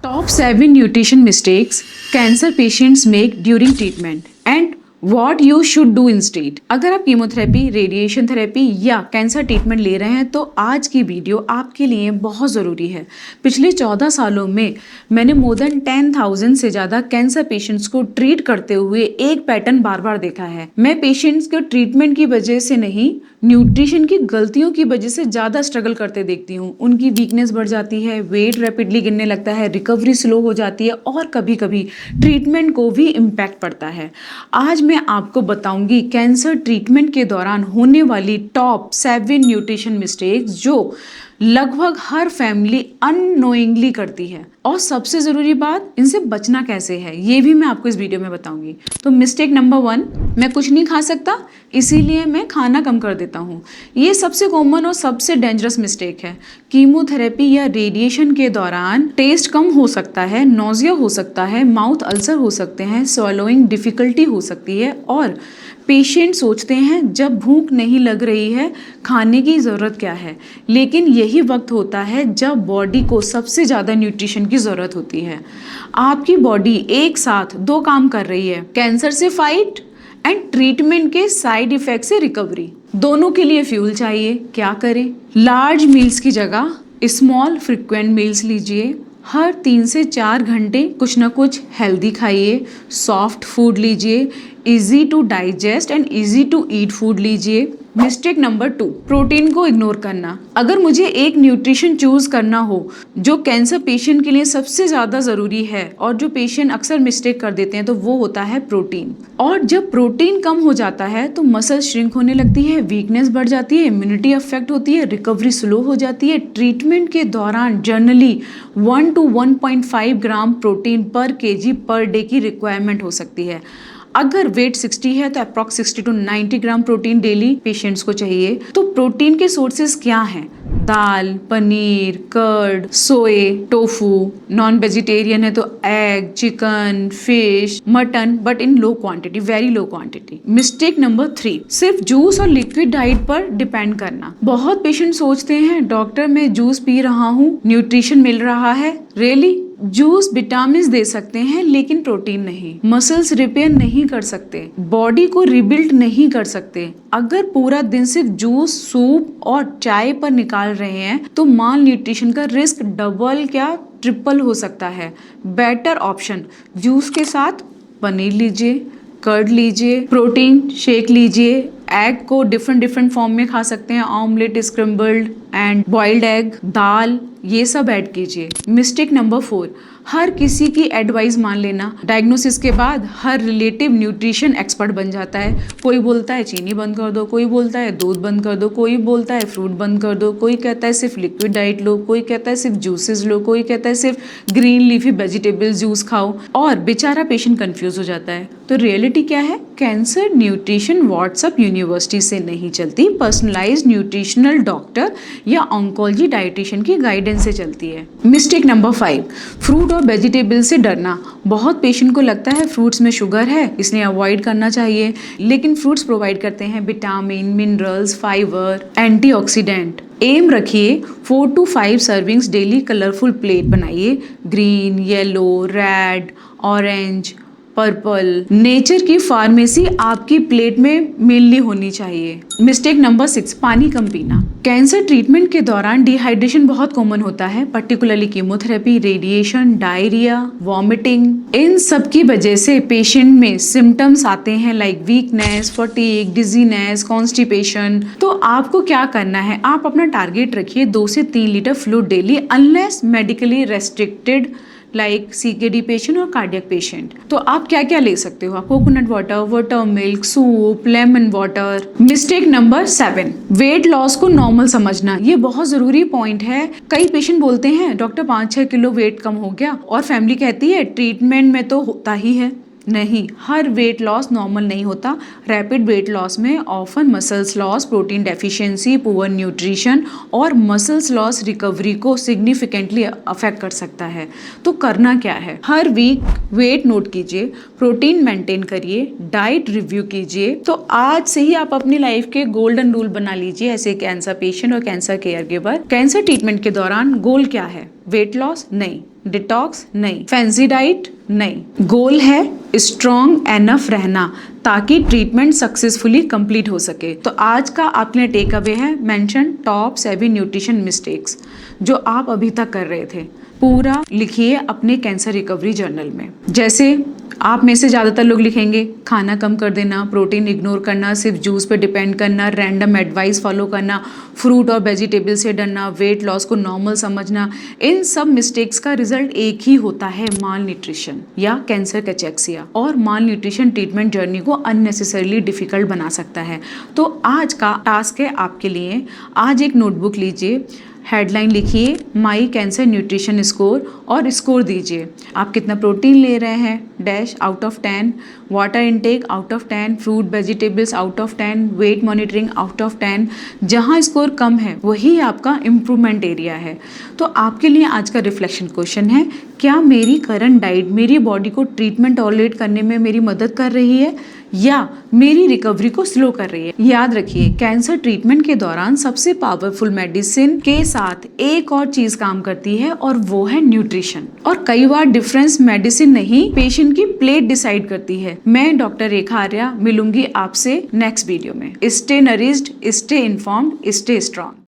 Top 7 nutrition mistakes cancer patients make during treatment and what you should do instead। अगर आप chemotherapy, radiation therapy या cancer treatment ले रहे हैं तो आज की वीडियो आपके लिए बहुत ज़रूरी है। पिछले 14 सालों में मैंने मोर देन 10,000 से ज़्यादा कैंसर पेशेंट्स को ट्रीट करते हुए एक पैटर्न बार बार देखा है। मैं पेशेंट्स को ट्रीटमेंट की वजह से नहीं, न्यूट्रिशन की गलतियों की वजह से ज़्यादा स्ट्रगल करते देखती हूँ। उनकी वीकनेस बढ़ जाती है, वेट रैपिडली गिरने लगता है, रिकवरी स्लो हो जाती है और कभी कभी ट्रीटमेंट को भी इम्पैक्ट पड़ता है। आज मैं आपको बताऊंगी कैंसर ट्रीटमेंट के दौरान होने वाली टॉप 7 न्यूट्रिशन मिस्टेक्स जो लगभग हर फैमिली अननोइंगली करती है और सबसे ज़रूरी बात, इनसे बचना कैसे है ये भी मैं आपको इस वीडियो में बताऊंगी। तो मिस्टेक नंबर 1, मैं कुछ नहीं खा सकता इसीलिए मैं खाना कम कर देता हूँ। ये सबसे कॉमन और सबसे डेंजरस मिस्टेक है। कीमोथेरेपी या रेडिएशन के दौरान टेस्ट कम हो सकता है, नोजिया हो सकता है, माउथ अल्सर हो सकते हैं, स्वॉलोइंग डिफ़िकल्टी हो सकती है और पेशेंट सोचते हैं जब भूख नहीं लग रही है खाने की ज़रूरत क्या है, लेकिन यही वक्त होता है जब बॉडी को सबसे ज़्यादा न्यूट्रिशन की ज़रूरत होती है। आपकी बॉडी एक साथ 2 काम कर रही है, कैंसर से फाइट एंड ट्रीटमेंट के साइड इफ़ेक्ट से रिकवरी। दोनों के लिए फ्यूल चाहिए। क्या करें? लार्ज मील्स की जगह स्मॉल फ्रिक्वेंट मील्स लीजिए। हर 3 से 4 घंटे कुछ ना कुछ हेल्दी खाइए। सॉफ्ट फूड लीजिए। Easy to digest and easy to eat food लीजिए। मिस्टेक नंबर 2, प्रोटीन को इग्नोर करना। अगर मुझे एक न्यूट्रिशन चूज करना हो जो कैंसर पेशेंट के लिए सबसे ज़्यादा ज़रूरी है और जो पेशेंट अक्सर मिस्टेक कर देते हैं तो वो होता है प्रोटीन। और जब प्रोटीन कम हो जाता है तो मसल श्रिंक होने लगती है, वीकनेस बढ़ जाती है, इम्यूनिटी अफेक्ट होती है, रिकवरी स्लो हो जाती है। ट्रीटमेंट के दौरान जनरली 1 to 1.5 ग्राम प्रोटीन पर केजी पर डे की रिक्वायरमेंट हो सकती है। अगर वेट 60 है तो approx 60 to 90 gram protein daily patients को चाहिए। तो प्रोटीन के सोर्सेज क्या हैं? दाल, पनीर, कर्ड, सोए, टोफू। नॉन वेजिटेरियन है तो egg, chicken, fish, mutton, but in low quantity, very low quantity. Mistake number 3, सिर्फ जूस और लिक्विड डाइट पर डिपेंड करना। बहुत पेशेंट सोचते हैं डॉक्टर मैं जूस पी रहा हूँ, न्यूट्रिशन मिल रहा है। रियली? जूस विटामिन दे सकते हैं लेकिन प्रोटीन नहीं। मसल्स रिपेयर नहीं कर सकते, बॉडी को रिबिल्ड नहीं कर सकते। अगर पूरा दिन सिर्फ जूस, सूप और चाय पर निकाल रहे हैं तो माल न्यूट्रिशन का रिस्क डबल क्या ट्रिपल हो सकता है। बेटर ऑप्शन जूस के साथ पनीर लीजिए, कर्ड लीजिए, प्रोटीन शेक लीजिए। एग को डिफरेंट फॉर्म में खा सकते हैं, omelette, scrambled and boiled egg, दाल, ये सब ऐड कीजिए। मिस्टेक नंबर 4, हर किसी की एडवाइस मान लेना। डायग्नोसिस के बाद हर रिलेटिव न्यूट्रिशन एक्सपर्ट बन जाता है। कोई बोलता है चीनी बंद कर दो, कोई बोलता है दूध बंद कर दो, कोई बोलता है फ्रूट बंद कर दो, कोई कहता है सिर्फ लिक्विड डाइट लो, कोई कहता है सिर्फ जूसेस लो, कोई कहता है सिर्फ ग्रीन लीफी वेजिटेबल्स जूस खाओ और बेचारा पेशेंट कंफ्यूज हो जाता है। तो रियलिटी क्या है? कैंसर न्यूट्रिशन व्हाट्सएप यूनिवर्सिटी से नहीं चलती, पर्सनलाइज्ड न्यूट्रिशनल डॉक्टर या ऑन्कोलॉजी डाइटिशियन की गाइडेंस से चलती है। मिस्टेक नंबर 5, फ्रूट और वेजिटेबल से डरना। बहुत पेशेंट को लगता है फ्रूट्स में शुगर है इसलिए अवॉइड करना चाहिए, लेकिन फ्रूट्स प्रोवाइड करते हैं vitamin, minerals, fibre, antioxidant. Aim रखिए 4 to 5 servings daily. Colourful plate बनाइए, green, yellow, red, orange, purple. Nature की फार्मेसी आपकी प्लेट में मेनली होनी चाहिए। मिस्टेक नंबर 6, पानी कम पीना। कैंसर ट्रीटमेंट के दौरान डिहाइड्रेशन बहुत कॉमन होता है, particularly chemotherapy, radiation, diarrhoea, vomiting. इन सब की वजह से पेशेंट में सिम्टम्स आते हैं like weakness, fatigue, dizziness, constipation. तो आपको क्या करना है? आप अपना टारगेट रखिए 2 से 3 litre fluid daily, unless medically restricted like CKD patient और कार्डियक पेशेंट। तो आप क्या क्या ले सकते हो? आप coconut water, water milk, soup, lemon water. Mistake number 7, weight loss को नॉर्मल समझना। ये बहुत ज़रूरी पॉइंट है। कई पेशेंट बोलते हैं डॉक्टर 5-6 किलो वेट कम हो गया और फैमिली कहती है ट्रीटमेंट में तो होता ही है। नहीं, हर वेट लॉस नॉर्मल नहीं होता। रैपिड वेट लॉस में often muscles loss, protein deficiency, poor nutrition और मसल्स लॉस रिकवरी को सिग्निफिकेंटली अफेक्ट कर सकता है। तो करना क्या है? हर वीक वेट नोट कीजिए, प्रोटीन मेंटेन करिए, डाइट रिव्यू कीजिए। तो आज से ही आप अपनी लाइफ के गोल्डन रूल बना लीजिए ऐसे कैंसर पेशेंट और cancer care giver. Cancer treatment के दौरान गोल क्या है? वेट लॉस नहीं, डिटॉक्स नहीं, फैंसी डाइट नहीं। गोल है स्ट्रॉन्ग एनफ रहना ताकि ट्रीटमेंट सक्सेसफुली कंप्लीट हो सके। तो आज का आपके लिए टेक अवे है मेंशन टॉप 7 न्यूट्रिशन मिस्टेक्स जो आप अभी तक कर रहे थे। पूरा लिखिए अपने कैंसर रिकवरी जर्नल में। जैसे आप में से ज़्यादातर लोग लिखेंगे खाना कम कर देना, प्रोटीन इग्नोर करना, सिर्फ जूस पे डिपेंड करना, रैंडम एडवाइस फॉलो करना, फ्रूट और वेजिटेबल से डरना, वेट लॉस को नॉर्मल समझना। इन सब मिस्टेक्स का रिजल्ट एक ही होता है, माल न्यूट्रिशन या कैंसर कैचेक्सिया। और माल न्यूट्रिशन ट्रीटमेंट जर्नी को अननेसेसरीली डिफिकल्ट बना सकता है। तो आज का टास्क है आपके लिए, आज एक नोटबुक लीजिए, हेडलाइन लिखिए माई कैंसर न्यूट्रिशन स्कोर और स्कोर दीजिए। आप कितना प्रोटीन ले रहे हैं dash out of 10, water intake out of 10, fruit vegetables out of 10, weight monitoring out of 10। जहाँ स्कोर कम है वही आपका इम्प्रूवमेंट एरिया है। तो आपके लिए आज का रिफ्लेक्शन क्वेश्चन है, क्या मेरी करंट डाइट मेरी बॉडी को ट्रीटमेंट टॉलरेट करने में मेरी मदद कर रही है या मेरी रिकवरी को स्लो कर रही है? याद रखिए कैंसर ट्रीटमेंट के दौरान सबसे पावरफुल मेडिसिन के साथ एक और चीज काम करती है और वो है न्यूट्रिशन। और कई बार डिफरेंस मेडिसिन नहीं, पेशेंट की प्लेट डिसाइड करती है। मैं डॉक्टर रेखा आर्या मिलूंगी आपसे नेक्स्ट वीडियो में। Stay nourished, stay informed, stay strong.